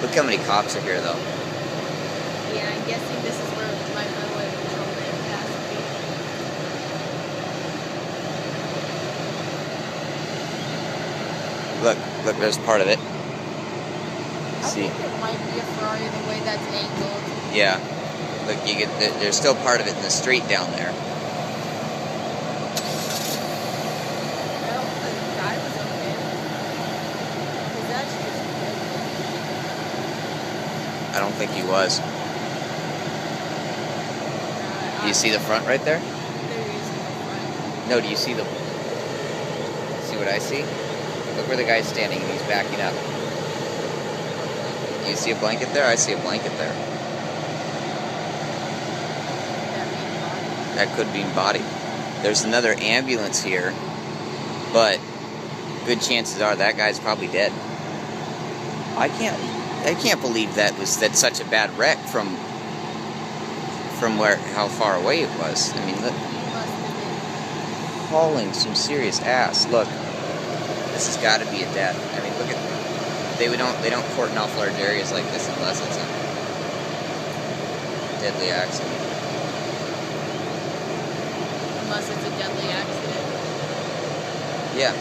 Look how many cops are here, though. Yeah, I'm guessing this is where my highway patrol man has to be. Look, there's part of it. I See? think it might be a Ferrari the way that's angled. Yeah. Look, there's still part of it in the street down there. I don't think the guy was okay. Because that's just deadly. I don't think he was. Do you see the front right there? There is no front. No, do you see what I see? Look where the guy's standing and he's backing up. Do you see a blanket there? I see a blanket there. That could be body. There's another ambulance here, but good chances are that guy's probably dead. I can't believe that's such a bad wreck from how far away it was. I mean, look, hauling some serious ass. Look, this has got to be a death. I mean, look at they don't cordon off large areas like this unless it's a deadly accident. Unless it's a deadly accident. Yeah.